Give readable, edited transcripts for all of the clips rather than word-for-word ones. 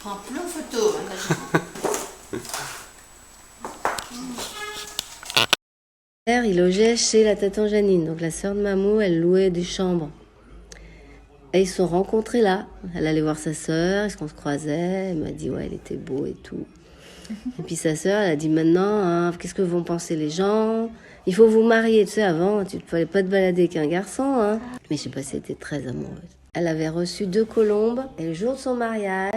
prends plus en photo. Il logeait chez la tante Janine, donc la sœur de Mamou, elle louait des chambres. Et ils se sont rencontrés là. Elle allait voir sa sœur, est-ce qu'on se croisait? Elle m'a dit ouais, il était beau et tout. Et puis sa sœur, elle a dit maintenant, hein, qu'est-ce que vont penser les gens? Il faut vous marier, tu sais, avant, tu ne fallait pas te balader avec un garçon, hein. Mais je sais pas si elle était très amoureuse. Elle avait reçu 2 colombes, et le jour de son mariage,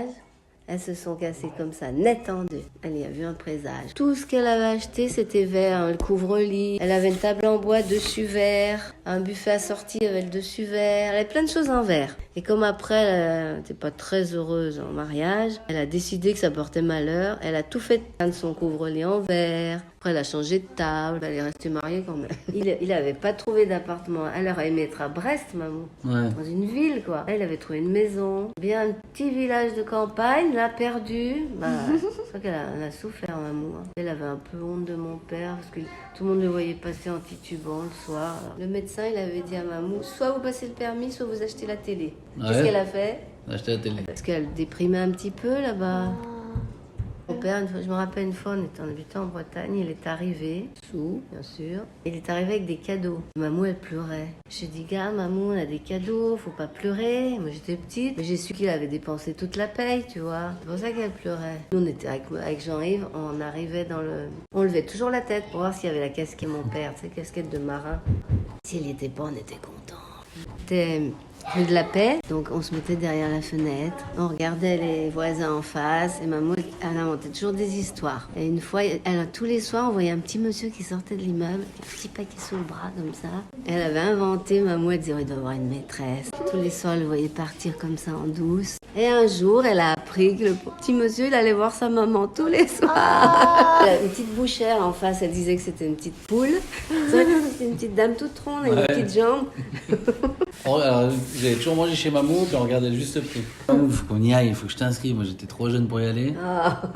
elles se sont cassées comme ça, net en deux. Elle y a vu un présage. Tout ce qu'elle avait acheté, c'était vert, hein, le couvre-lit. Elle avait une table en bois, dessus vert. Un buffet assorti avec le dessus vert. Elle avait plein de choses en verre. Et comme après, elle n'était pas très heureuse en mariage, elle a décidé que ça portait malheur. Elle a tout fait de son couvre-lit en verre. Après, elle a changé de table. Elle est restée mariée quand même. Il avait pas trouvé d'appartement. Elle aurait aimé être à Brest, Mamou. Ouais. Dans une ville, quoi. Elle avait trouvé une maison. Bien un petit village de campagne, là, perdu. Bah, c'est vrai qu'elle a souffert, Mamou. Hein. Elle avait un peu honte de mon père, parce que tout le monde le voyait passer en titubant le soir. Alors, le médecin, il avait dit à Mamou, soit vous passez le permis, soit vous achetez la télé. Ouais. Qu'est-ce qu'elle a fait? Acheter la télé. Parce qu'elle déprimait un petit peu, là-bas. Mon père, une fois, je me rappelle une fois, on habitait en Bretagne, il est arrivé, sous, bien sûr. Il est arrivé avec des cadeaux. Mamou, elle pleurait. J'ai dit, gars, Mamou, on a des cadeaux, faut pas pleurer. Moi, j'étais petite, mais j'ai su qu'il avait dépensé toute la paye, tu vois. C'est pour ça qu'elle pleurait. Nous, on était avec Jean-Yves, on arrivait dans le... On levait toujours la tête pour voir s'il y avait la casquette, mon père, tu sais, casquette de marin. S'il n'y était pas, on était contents. C'était rue de la Paix, donc on se mettait derrière la fenêtre, on regardait les voisins en face, et maman, elle inventait toujours des histoires. Et une fois, tous les soirs, on voyait un petit monsieur qui sortait de l'immeuble, un petit paquet sous le bras, comme ça. Et elle avait inventé, maman, elle disait, il doit avoir une maîtresse. Tous les soirs, elle le voyait partir comme ça en douce. Et un jour, elle a appris que le petit monsieur, il allait voir sa maman tous les soirs. Elle avait une petite bouchère en face, elle disait que c'était une petite poule. C'est vrai que c'était une petite dame toute ronde avec une petite jambe. Alors, j'avais toujours mangé chez Mamou, puis on regardait le juste prix. Il faut qu'on y aille, il faut que je t'inscrive. Moi, j'étais trop jeune pour y aller.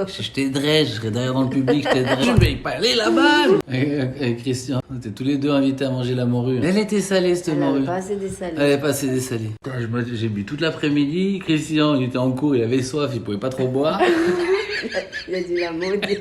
Je t'aiderais, je serais derrière dans le public, je t'aiderais. Je ne vais pas aller là-bas. Avec Christian, on était tous les deux invités à manger la morue. Elle était salée, cette morue. Elle n'avait pas assez dessalée. Elle n'avait pas assez dessalée. J'ai bu toute l'après-midi. Christian, il était en cours, il avait soif, il pouvait pas trop boire. Il a dû la maudire.